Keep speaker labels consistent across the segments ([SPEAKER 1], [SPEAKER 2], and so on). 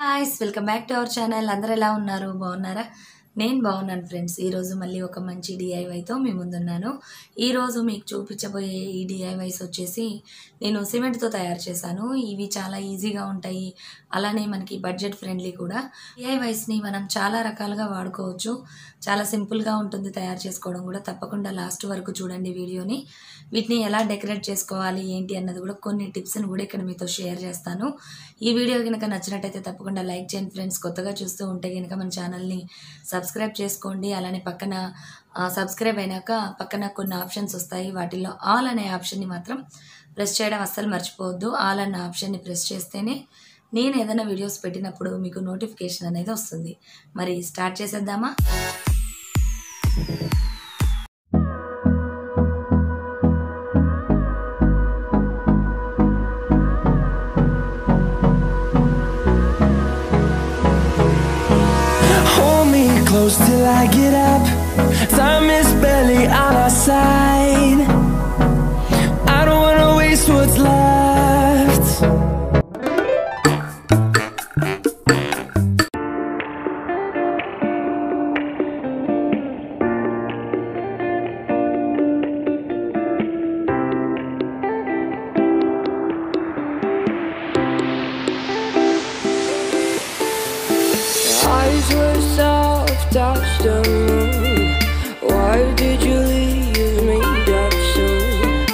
[SPEAKER 1] Hi's welcome back to our channel. అందరూ ఎలా ఉన్నారు? బాగున్నారా? నేను బాగున్నాను ఫ్రెండ్స్. ఈరోజు మళ్ళీ ఒక మంచి డిఐవైతో మీ ముందున్నాను. ఈరోజు మీకు చూపించబోయే ఈ డిఐవైస్ వచ్చేసి నేను సిమెంట్తో తయారు చేశాను. ఇవి చాలా ఈజీగా ఉంటాయి, అలానే మనకి బడ్జెట్ ఫ్రెండ్లీ కూడా. డిఐవైస్ని మనం చాలా రకాలుగా వాడుకోవచ్చు. చాలా సింపుల్గా ఉంటుంది తయారు చేసుకోవడం కూడా. తప్పకుండా లాస్ట్ వరకు చూడండి వీడియోని. వీటిని ఎలా డెకరేట్ చేసుకోవాలి ఏంటి అన్నది కూడా కొన్ని టిప్స్ని కూడా ఇక్కడ మీతో షేర్ చేస్తాను. ఈ వీడియో కనుక నచ్చినట్టయితే తప్పకుండా లైక్ చేయండి ఫ్రెండ్స్. కొత్తగా చూస్తూ ఉంటే కనుక మన ఛానల్ని సబ్స్క్రైబ్ చేసుకోండి. అలానే పక్కన సబ్స్క్రైబ్ అయినాక పక్కన కొన్ని ఆప్షన్స్ వస్తాయి. వాటిల్లో ఆల్ అనే ఆప్షన్ని మాత్రం ప్రెస్ చేయడం అస్సలు మర్చిపోవద్దు. ఆల్ అన్న ఆప్షన్ని ప్రెస్ చేస్తేనే నేను ఏదైనా వీడియోస్ పెట్టినప్పుడు మీకు నోటిఫికేషన్ అనేది వస్తుంది. మరి స్టార్ట్ చేసేద్దామా?
[SPEAKER 2] Close till I get up. Time is barely on our side. I don't wanna waste what's left. Eyes were soft, touch the moon. Why did you leave me that soon?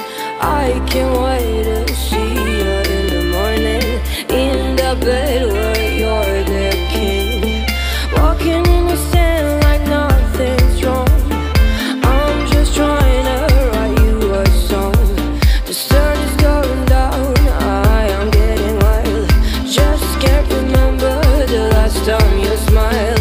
[SPEAKER 2] I can't wait to see you in the morning, in the bed where you're the king. Walking in the sand like nothing's wrong. I'm just trying to write you a song. The sun is going down, I am getting wild. Just can't remember the last time you smiled.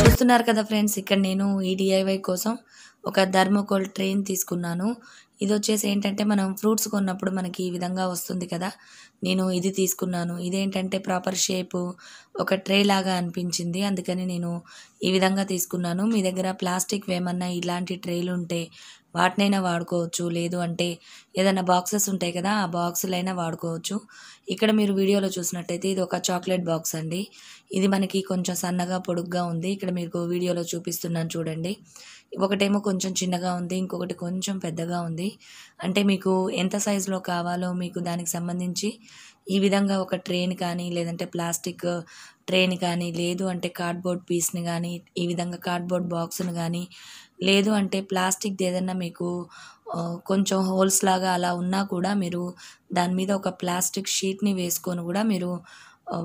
[SPEAKER 1] చూస్తున్నారు కదా friends, ఇక్కడ నేను ఈ DIY కోసం ఒక thermocol train తీసుకున్నాను. ఇది వచ్చేసి ఏంటంటే మనం ఫ్రూట్స్ కొన్నప్పుడు మనకి ఈ విధంగా వస్తుంది కదా, నేను ఇది తీసుకున్నాను. ఇదేంటంటే ప్రాపర్ షేపు ఒక ట్రే లాగా అనిపించింది, అందుకని నేను ఈ విధంగా తీసుకున్నాను. మీ దగ్గర ప్లాస్టిక్ ఏమన్నా ఇలాంటి ట్రేలు ఉంటే వాటినైనా వాడుకోవచ్చు, లేదు అంటే ఏదైనా బాక్సెస్ ఉంటాయి కదా, ఆ బాక్సులైనా వాడుకోవచ్చు. ఇక్కడ మీరు వీడియోలో చూసినట్టయితే ఇది ఒక చాక్లెట్ బాక్స్ అండి. ఇది మనకి కొంచెం సన్నగా పొడుగ్గా ఉంది. ఇక్కడ మీకు వీడియోలో చూపిస్తున్నాను చూడండి. ఒకటేమో కొంచెం చిన్నగా ఉంది, ఇంకొకటి కొంచెం పెద్దగా ఉంది. అంటే మీకు ఎంత సైజులో కావాలో మీకు దానికి సంబంధించి ఈ విధంగా ఒక ట్రేని కానీ, లేదంటే ప్లాస్టిక్ ట్రేని కానీ, లేదు అంటే కార్డ్బోర్డ్ పీస్ని కానీ, ఈ విధంగా కార్డ్బోర్డ్ బాక్స్ని కానీ, లేదు అంటే ప్లాస్టిక్ది ఏదన్నా మీకు కొంచెం హోల్స్ లాగా అలా ఉన్నా కూడా మీరు దాని మీద ఒక ప్లాస్టిక్ షీట్ని వేసుకొని కూడా మీరు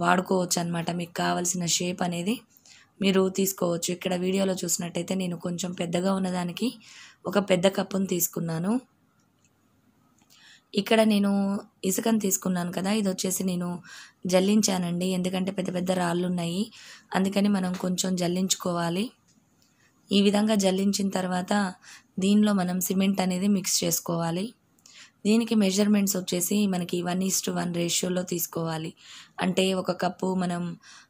[SPEAKER 1] వాడుకోవచ్చు అన్నమాట. మీకు కావాల్సిన షేప్ అనేది మీరు తీసుకోవచ్చు. ఇక్కడ వీడియోలో చూసినట్టయితే నేను కొంచెం పెద్దగా ఉన్నదానికి ఒక పెద్ద కప్పును తీసుకున్నాను. ఇక్కడ నేను ఇసుకను తీసుకున్నాను కదా, ఇది వచ్చేసి నేను జల్లించానండి. ఎందుకంటే పెద్ద పెద్ద రాళ్ళు ఉన్నాయి, అందుకని మనం కొంచెం జల్లించుకోవాలి. ఈ విధంగా జల్లించిన తర్వాత దీనిలో మనం సిమెంట్ అనేది మిక్స్ చేసుకోవాలి. దీనికి మెజర్మెంట్స్ వచ్చేసి మనకి 1:1 రేషియోలో తీసుకోవాలి. అంటే ఒక కప్పు మనం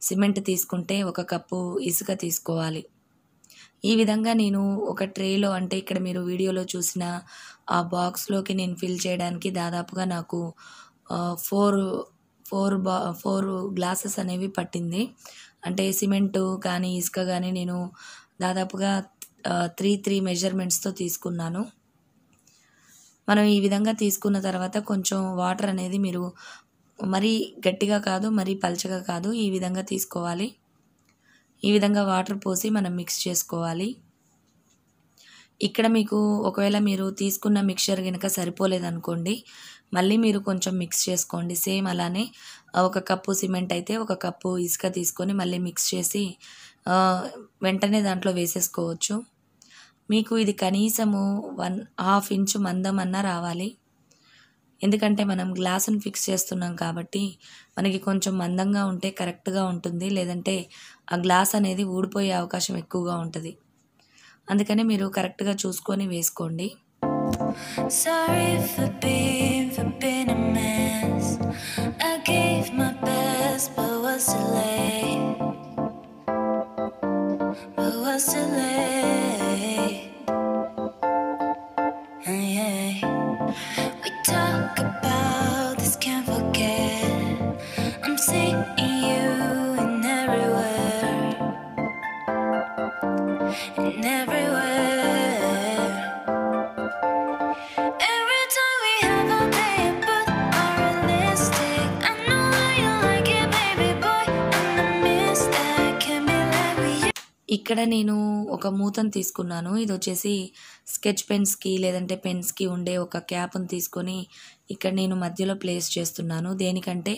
[SPEAKER 1] సిమెంట్ తీసుకుంటే ఒక కప్పు ఇసుక తీసుకోవాలి. ఈ విధంగా నేను ఒక ట్రేలో, అంటే ఇక్కడ మీరు వీడియోలో చూసిన ఆ బాక్స్లోకి నేను ఫిల్ చేయడానికి దాదాపుగా నాకు 4 గ్లాసెస్ అనేవి పట్టింది. అంటే సిమెంటు కానీ ఇసుక కానీ నేను దాదాపుగా 3 మెజర్మెంట్స్తో తీసుకున్నాను. మనం ఈ విధంగా తీసుకున్న తర్వాత కొంచెం వాటర్ అనేది మీరు మరీ గట్టిగా కాదు, మరీ పల్చగా కాదు, ఈ విధంగా తీసుకోవాలి. ఈ విధంగా వాటర్ పోసి మనం మిక్స్ చేసుకోవాలి. ఇక్కడ మీకు ఒకవేళ మీరు తీసుకున్న మిక్చర్ కనుక సరిపోలేదనుకోండి, మళ్ళీ మీరు కొంచెం మిక్స్ చేసుకోండి. సేమ్ అలానే ఒక కప్పు సిమెంట్ అయితే ఒక కప్పు ఇసుక తీసుకొని మళ్ళీ మిక్స్ చేసి వెంటనే దాంట్లో వేసేసుకోవచ్చు. మీకు ఇది కనీసము 1/2 ఇంచు మందం అన్నా రావాలి. ఎందుకంటే మనం గ్లాసును ఫిక్స్ చేస్తున్నాం కాబట్టి మనకి కొంచెం మందంగా ఉంటే కరెక్ట్గా ఉంటుంది. లేదంటే ఆ గ్లాస్ అనేది ఊడిపోయే అవకాశం ఎక్కువగా ఉంటుంది. అందుకని మీరు కరెక్ట్గా చూసుకొని వేసుకోండి.
[SPEAKER 2] Sorry for being a mess. I gave my best, but was too late. Yeah. We talk about this, can't forget. I'm seeing you in everywhere. Every time we have a day, but unrealistic. I know how you like it, baby boy. I'm the mistake. Can't be like we used.
[SPEAKER 1] ఇక్కడ నేను ఒక మూతను తీసుకున్నాను. ఇది వచ్చేసి sketch పెన్స్కి లేదంటే పెన్స్కి ఉండే ఒక క్యాప్ని తీసుకొని ఇక్కడ నేను మధ్యలో ప్లేస్ చేస్తున్నాను. దేనికంటే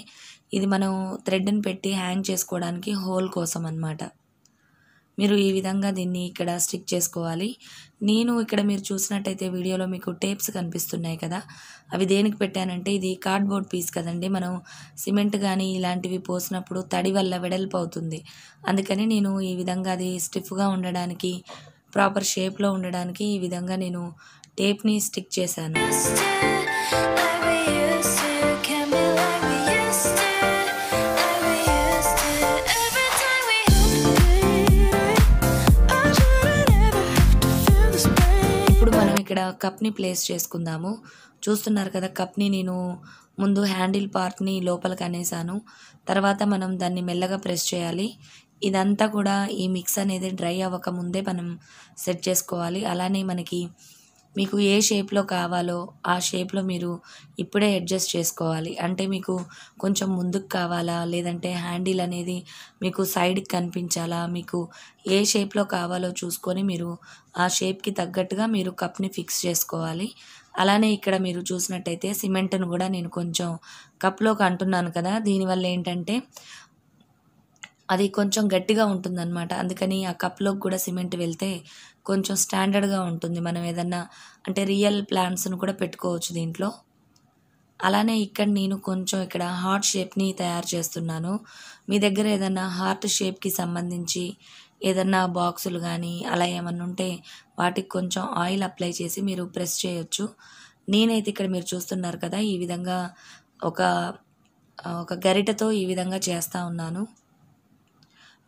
[SPEAKER 1] ఇది మనం థ్రెడ్ని పెట్టి హ్యాంగ్ చేసుకోవడానికి హోల్ కోసం అన్నమాట. మీరు ఈ విధంగా దీన్ని ఇక్కడ స్టిక్ చేసుకోవాలి. నేను ఇక్కడ మీరు చూసినట్టయితే వీడియోలో మీకు టేప్స్ కనిపిస్తున్నాయి కదా, అవి దేనికి పెట్టానంటే ఇది కార్డ్బోర్డ్ పీస్ కదండి. మనం సిమెంట్ కానీ ఇలాంటివి పోసినప్పుడు తడి వల్ల వెడల్పు అవుతుంది. అందుకని నేను ఈ విధంగా అది స్టిఫ్గా ఉండడానికి, ప్రాపర్ షేప్లో ఉండడానికి ఈ విధంగా నేను టేప్ని స్టిక్ చేశాను.
[SPEAKER 2] Like we used to, can't be like we used to. Like we used to. Every time we I should've never have to feel this pain.
[SPEAKER 1] ఇప్పుడు మనం ఇక్కడ కప్ని ప్లేస్ చేసుకుందాము. చూస్తున్నారు కదా, కప్ని నేను ముందు హ్యాండిల్ పార్ట్ని లోపలికి అనేసాను. తర్వాత మనం దాన్ని మెల్లగా ప్రెస్ చేయాలి. ఇదంతా కూడా ఈ మిక్స్ అనేది డ్రై అవ్వక ముందే మనం సెట్ చేసుకోవాలి. అలానే మనకి మీకు ఏ షేప్లో కావాలో ఆ షేప్లో మీరు ఇప్పుడే అడ్జస్ట్ చేసుకోవాలి. అంటే మీకు కొంచెం ముందుకు కావాలా, లేదంటే హ్యాండిల్ అనేది మీకు సైడ్కి కనిపించాలా, మీకు ఏ షేప్లో కావాలో చూసుకొని మీరు ఆ షేప్కి తగ్గట్టుగా మీరు కప్ని ఫిక్స్ చేసుకోవాలి. అలానే ఇక్కడ మీరు చూసినట్టయితే సిమెంట్ను కూడా నేను కొంచెం కప్లోకి అంటున్నాను కదా, దీనివల్ల ఏంటంటే అది కొంచెం గట్టిగా ఉంటుందన్నమాట. అందుకని ఆ కప్లోకి కూడా సిమెంట్ వెళ్తే కొంచెం స్టాండర్డ్గా ఉంటుంది. మనం ఏదన్నా అంటే రియల్ ప్లాంట్స్ను కూడా పెట్టుకోవచ్చు దీంట్లో. అలానే ఇక్కడ నేను కొంచెం ఇక్కడ హార్ట్ షేప్ని తయారు చేస్తున్నాను. మీ దగ్గర ఏదన్నా హార్ట్ షేప్కి సంబంధించి ఏదన్నా బాక్సులు కానీ అలా ఏమన్నా ఉంటే వాటికి కొంచెం ఆయిల్ అప్లై చేసి మీరు ప్రెస్ చేయొచ్చు. నేనైతే ఇక్కడ మీరు చూస్తున్నారు కదా, ఈ విధంగా ఒక గరిటెతో ఈ విధంగా చేస్తూ ఉన్నాను.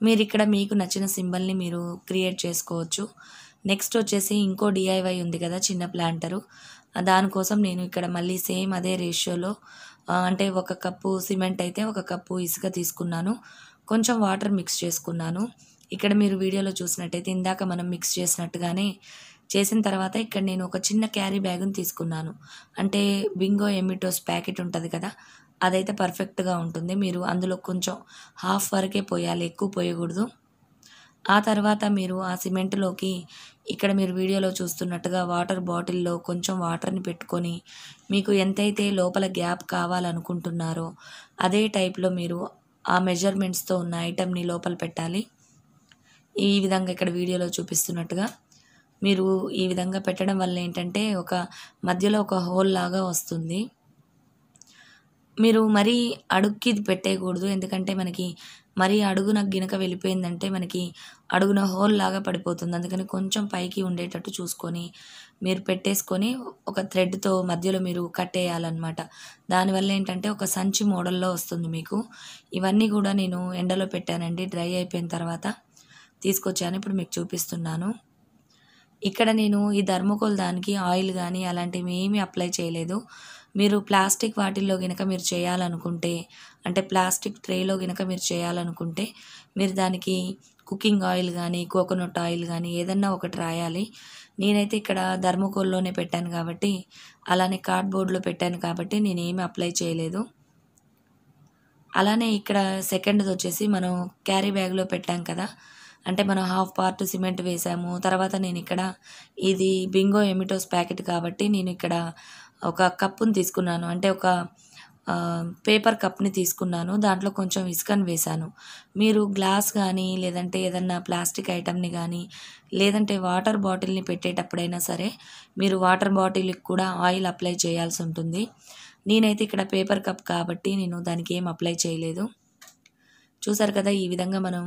[SPEAKER 1] మీరు ఇక్కడ మీకు నచ్చిన సింబల్ని మీరు క్రియేట్ చేసుకోవచ్చు. నెక్స్ట్ వచ్చేసి ఇంకో DIY ఉంది కదా, చిన్న ప్లాంటరు. దానికోసం నేను ఇక్కడ మళ్ళీ సేమ్ అదే రేషియోలో అంటే 1 కప్పు సిమెంట్ అయితే 1 కప్పు ఇసుక తీసుకున్నాను. కొంచెం వాటర్ మిక్స్ చేసుకున్నాను. ఇక్కడ మీరు వీడియోలో చూసినట్టయితే ఇందాక మనం మిక్స్ చేసినట్టుగానే చేసిన తర్వాత ఇక్కడ నేను ఒక చిన్న క్యారీ బ్యాగ్ని తీసుకున్నాను. అంటే బింగో ఎమిటోస్ ప్యాకెట్ ఉంటుంది కదా, అదైతే పర్ఫెక్ట్గా ఉంటుంది. మీరు అందులో కొంచెం హాఫ్ వరకే పోయాలి, ఎక్కువ పోయకూడదు. ఆ తర్వాత మీరు ఆ సిమెంట్లోకి ఇక్కడ మీరు వీడియోలో చూస్తున్నట్టుగా వాటర్ బాటిల్లో కొంచెం వాటర్ని పెట్టుకొని మీకు ఎంతైతే లోపల గ్యాప్ కావాలనుకుంటున్నారో అదే టైప్లో మీరు ఆ మెజర్మెంట్స్తో ఉన్న ఐటమ్ని లోపల పెట్టాలి. ఈ విధంగా ఇక్కడ వీడియోలో చూపిస్తున్నట్టుగా మీరు ఈ విధంగా పెట్టడం వల్ల ఏంటంటే ఒక మధ్యలో ఒక హోల్ లాగా వస్తుంది. మీరు మరీ అడుగుకి ఇది పెట్టేయకూడదు. ఎందుకంటే మనకి మరీ అడుగున గినక వెళ్ళిపోయిందంటే మనకి అడుగున హోల్ లాగా పడిపోతుంది. అందుకని కొంచెం పైకి ఉండేటట్టు చూసుకొని మీరు పెట్టేసుకొని ఒక థ్రెడ్తో మధ్యలో మీరు కట్టేయాలన్నమాట. దానివల్ల ఏంటంటే ఒక సంచి మోడల్లో వస్తుంది మీకు. ఇవన్నీ కూడా నేను ఎండలో పెట్టానండి. డ్రై అయిపోయిన తర్వాత తీసుకొచ్చాను. ఇప్పుడు మీకు చూపిస్తున్నాను. ఇక్కడ నేను ఈ థర్మోకోల్ దానికి ఆయిల్ కానీ అలాంటివి ఏమీ అప్లై చేయలేదు. మీరు ప్లాస్టిక్ వాటిల్లో గినక మీరు చేయాలనుకుంటే, అంటే ప్లాస్టిక్ ట్రేలో గినక మీరు చేయాలనుకుంటే మీరు దానికి కుకింగ్ ఆయిల్ కానీ కోకోనట్ ఆయిల్ కానీ ఏదన్నా ఒకటి రాయాలి. నేనైతే ఇక్కడ థర్మోకోల్లోనే పెట్టాను కాబట్టి, అలానే కార్డ్బోర్డ్లో పెట్టాను కాబట్టి నేనేమి అప్లై చేయలేదు. అలానే ఇక్కడ సెకండ్ది వచ్చేసి మనం క్యారీ బ్యాగ్లో పెట్టాం కదా, అంటే మనం హాఫ్ పార్ట్ సిమెంట్ వేసాము. తర్వాత నేను ఇక్కడ ఇది బింగో ఎమిటోస్ ప్యాకెట్ కాబట్టి నేను ఇక్కడ ఒక కప్పుని తీసుకున్నాను. అంటే ఒక పేపర్ కప్ని తీసుకున్నాను. దాంట్లో కొంచెం ఇసుకని వేశాను. మీరు గ్లాస్ కానీ లేదంటే ఏదన్నా ప్లాస్టిక్ ఐటమ్ని కానీ లేదంటే వాటర్ బాటిల్ని పెట్టేటప్పుడైనా సరే మీరు వాటర్ బాటిల్కి కూడా ఆయిల్ అప్లై చేయాల్సి ఉంటుంది. నేనైతే ఇక్కడ పేపర్ కప్ కాబట్టి నేను దానికి ఏం అప్లై చేయలేదు. చూసారు కదా, ఈ విధంగా మనం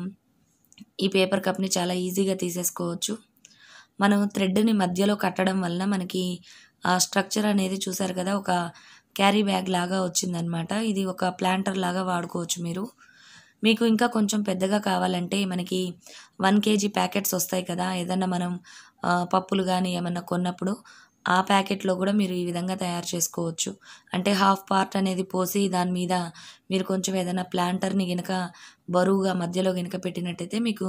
[SPEAKER 1] ఈ పేపర్ కప్ని చాలా ఈజీగా తీసేసుకోవచ్చు. మనం థ్రెడ్ని మధ్యలో కట్టడం వలన మనకి ఆ స్ట్రక్చర్ అనేది చూసారు కదా, ఒక క్యారీ బ్యాగ్ లాగా వచ్చిందనమాట. ఇది ఒక ప్లాంటర్ లాగా వాడుకోవచ్చు మీరు. మీకు ఇంకా కొంచెం పెద్దగా కావాలంటే మనకి 1 kg ప్యాకెట్స్ వస్తాయి కదా, ఏదన్నా మనం పప్పులు కానీ ఏమన్నా కొన్నప్పుడు ఆ ప్యాకెట్లో కూడా మీరు ఈ విధంగా తయారు చేసుకోవచ్చు. అంటే హాఫ్ పార్ట్ అనేది పోసి దాని మీద మీరు కొంచెం ఏదైనా ప్లాంటర్ని గనుక బరువుగా మధ్యలో గనుక పెట్టినట్టయితే మీకు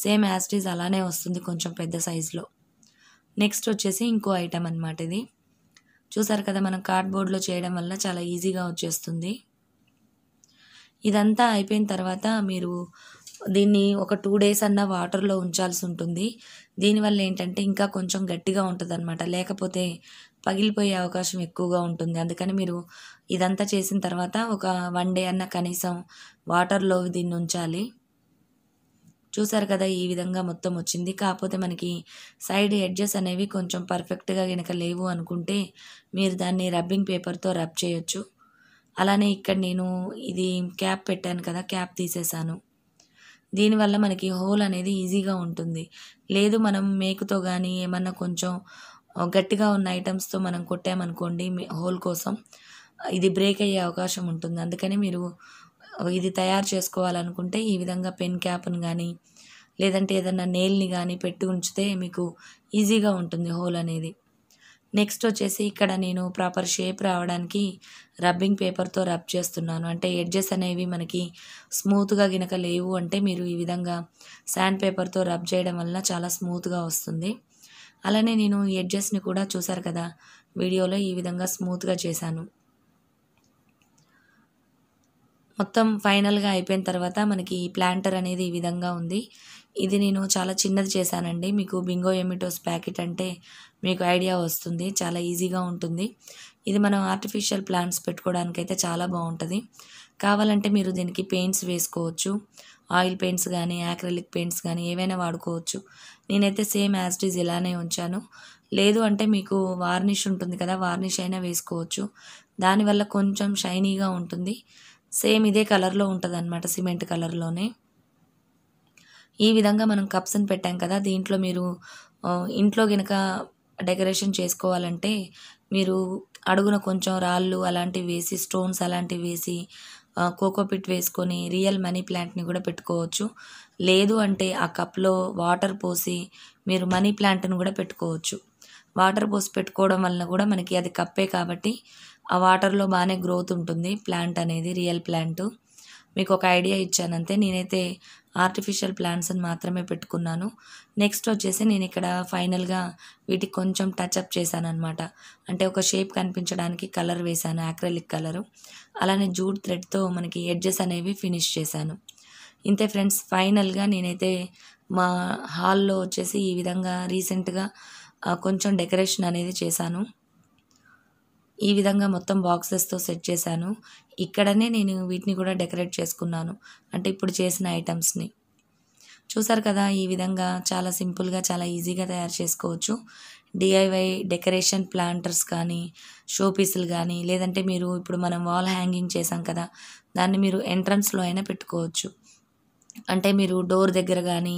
[SPEAKER 1] సేమ్ యాజ్ ఇట్ ఈజ్ అలానే వస్తుంది, కొంచెం పెద్ద సైజులో. నెక్స్ట్ వచ్చేసి ఇంకో ఐటమ్ అనమాట ఇది. చూసారు కదా, మనం కార్డ్బోర్డ్లో చేయడం వల్ల చాలా ఈజీగా వచ్చేస్తుంది. ఇదంతా అయిపోయిన తర్వాత మీరు దీన్ని ఒక 2 days అన్నా వాటర్లో ఉంచాల్సి ఉంటుంది. దీనివల్ల ఏంటంటే ఇంకా కొంచెం గట్టిగా ఉంటుందన్నమాట, లేకపోతే పగిలిపోయే అవకాశం ఎక్కువగా ఉంటుంది. అందుకని మీరు ఇదంతా చేసిన తర్వాత ఒక 1 day అన్నా కనీసం వాటర్లో దీన్ని ఉంచాలి. చూసారు కదా, ఈ విధంగా మొత్తం వచ్చింది. కాకపోతే మనకి సైడ్ ఎడ్జెస్ అనేవి కొంచెం పర్ఫెక్ట్గా గనక లేవు అనుకుంటే మీరు దాన్ని రబ్బింగ్ పేపర్తో రబ్ చేయొచ్చు. అలానే ఇక్కడ నేను ఇది క్యాప్ పెట్టాను కదా, క్యాప్ తీసేసాను. దీనివల్ల మనకి హోల్ అనేది ఈజీగా ఉంటుంది. లేదు మనం మేకుతో కానీ ఏమన్నా కొంచెం గట్టిగా ఉన్న ఐటమ్స్తో మనం కొట్టామనుకోండి హోల్ కోసం, ఇది బ్రేక్ అయ్యే అవకాశం ఉంటుంది. అందుకని మీరు ఇది తయారు చేసుకోవాలనుకుంటే ఈ విధంగా పెన్ క్యాప్ని కానీ లేదంటే ఏదన్నా నెయిల్ని కానీ పెట్టి ఉంచితే మీకు ఈజీగా ఉంటుంది హోల్ అనేది. నెక్స్ట్ వచ్చేసి ఇక్కడ నేను ప్రాపర్ షేప్ రావడానికి రబ్బింగ్ పేపర్తో రబ్ చేస్తున్నాను. అంటే ఎడ్జెస్ అనేవి మనకి స్మూత్గా గినక లేవు అంటే మీరు ఈ విధంగా శాండ్ పేపర్తో రబ్ చేయడం వల్ల చాలా స్మూత్గా వస్తుంది. అలానే నేను ఈ ఎడ్జెస్ని కూడా చూసారు కదా వీడియోలో, ఈ విధంగా స్మూత్గా చేశాను. మొత్తం ఫైనల్గా అయిపోయిన తర్వాత మనకి ప్లాంటర్ అనేది ఈ విధంగా ఉంది. ఇది నేను చాలా చిన్నది చేశానండి. మీకు బింగో ఎమిటోస్ ప్యాకెట్ అంటే మీకు ఐడియా వస్తుంది, చాలా ఈజీగా ఉంటుంది. ఇది మనం ఆర్టిఫిషియల్ ప్లాంట్స్ పెట్టుకోవడానికి అయితే చాలా బాగుంటుంది. కావాలంటే మీరు దీనికి పెయింట్స్ వేసుకోవచ్చు, ఆయిల్ పెయింట్స్ కానీ యాక్రిలిక్ పెయింట్స్ కానీ ఏవైనా వాడుకోవచ్చు. నేనైతే సేమ్ యాజ్ ఇట్ ఈజ్ ఇలానే ఉంచాను. లేదు అంటే మీకు వార్నిష్ ఉంటుంది కదా, వార్నిష్ అయినా వేసుకోవచ్చు. దానివల్ల కొంచెం షైనీగా ఉంటుంది. సేమ్ ఇదే కలర్లో ఉంటుంది అనమాట, సిమెంట్ కలర్లోనే. ఈ విధంగా మనం కప్స్ని పెట్టాం కదా, దీంట్లో మీరు ఇంట్లో గనక డెకరేషన్ చేసుకోవాలంటే మీరు అడుగున కొంచెం రాళ్ళు అలాంటివి వేసి, స్టోన్స్ అలాంటివి వేసి, కోకోపిట్ వేసుకొని రియల్ మనీ ప్లాంట్ని కూడా పెట్టుకోవచ్చు. లేదు అంటే ఆ కప్లో వాటర్ పోసి మీరు మనీ ప్లాంట్ని కూడా పెట్టుకోవచ్చు. వాటర్ పోసి పెట్టుకోవడం వలన కూడా మనకి అది కప్పే కాబట్టి ఆ వాటర్లో బాగానే గ్రోత్ ఉంటుంది ప్లాంట్ అనేది, రియల్ ప్లాంట్. మీకు ఒక ఐడియా ఇచ్చానంతే. నేనైతే ఆర్టిఫిషియల్ ప్లాంట్స్ని మాత్రమే పెట్టుకున్నాను. నెక్స్ట్ వచ్చేసి నేను ఇక్కడ ఫైనల్గా వీటికి కొంచెం టచ్అప్ చేశాను అనమాట. అంటే ఒక షేప్ కనిపించడానికి కలర్ వేశాను, యాక్రిలిక్ కలరు. అలానే జూట్ థ్రెడ్తో మనకి ఎడ్జెస్ అనేవి ఫినిష్ చేశాను. ఇంతే ఫ్రెండ్స్, ఫైనల్గా నేనైతే మా హాల్లో వచ్చేసి ఈ విధంగా రీసెంట్గా కొంచెం డెకరేషన్ అనేది చేశాను. ఈ విధంగా మొత్తం బాక్సెస్తో సెట్ చేశాను. ఇక్కడనే నేను వీటిని కూడా డెకరేట్ చేసుకున్నాను, అంటే ఇప్పుడు చేసిన ఐటమ్స్ని. చూసారు కదా, ఈ విధంగా చాలా సింపుల్గా చాలా ఈజీగా తయారు చేసుకోవచ్చు. DIY డెకరేషన్ ప్లాంటర్స్ కానీ షో పీసులు కానీ, లేదంటే మీరు ఇప్పుడు మనం వాల్ హ్యాంగింగ్ చేసాం కదా, దాన్ని మీరు ఎంట్రన్స్లో అయినా పెట్టుకోవచ్చు. అంటే మీరు డోర్ దగ్గర కానీ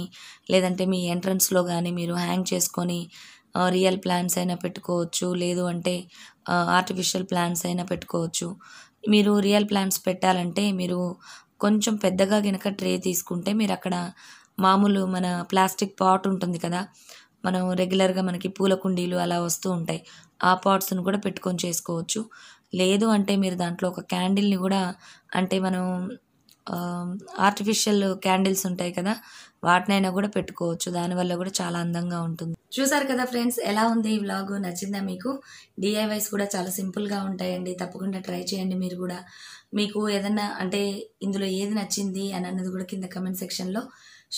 [SPEAKER 1] లేదంటే మీ ఎంట్రన్స్లో కానీ మీరు హ్యాంగ్ చేసుకొని రియల్ ప్లాంట్స్ అయినా పెట్టుకోవచ్చు. లేదు అంటే ఆర్టిఫిషియల్ ప్లాంట్స్ అయినా పెట్టుకోవచ్చు. మీరు రియల్ ప్లాంట్స్ పెట్టాలంటే మీరు కొంచెం పెద్దగా గనక ట్రే తీసుకుంటే మీరు అక్కడ మామూలు మన ప్లాస్టిక్ పాట్ ఉంటుంది కదా, మనం రెగ్యులర్గా మనకి పూల కుండీలు అలా వస్తూ ఉంటాయి, ఆ పాట్స్ని కూడా పెట్టుకొని చేసుకోవచ్చు. లేదు అంటే మీరు దాంట్లో ఒక క్యాండిల్ని కూడా, అంటే మనం ఆర్టిఫిషియల్ క్యాండిల్స్ ఉంటాయి కదా, వాటినైనా కూడా పెట్టుకోవచ్చు. దానివల్ల కూడా చాలా అందంగా ఉంటుంది. చూసారు కదా ఫ్రెండ్స్, ఎలా ఉంది ఈ వ్లాగ్? నచ్చిందా మీకు? DIYs కూడా చాలా సింపుల్గా ఉంటాయండి, తప్పకుండా ట్రై చేయండి మీరు కూడా. మీకు ఏదన్నా అంటే ఇందులో ఏది నచ్చింది అని అన్నది కూడా కింద కమెంట్ సెక్షన్లో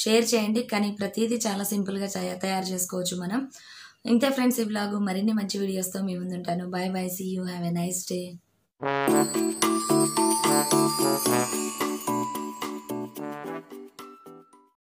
[SPEAKER 1] షేర్ చేయండి. కానీ ప్రతిదీ చాలా సింపుల్గా తయారు చేసుకోవచ్చు మనం. ఇంతే ఫ్రెండ్స్, ఈ వ్లాగ్ మరిన్ని మంచి వీడియోస్తో మీ ముందుంటాను. Bye bye, see you, have a nice day.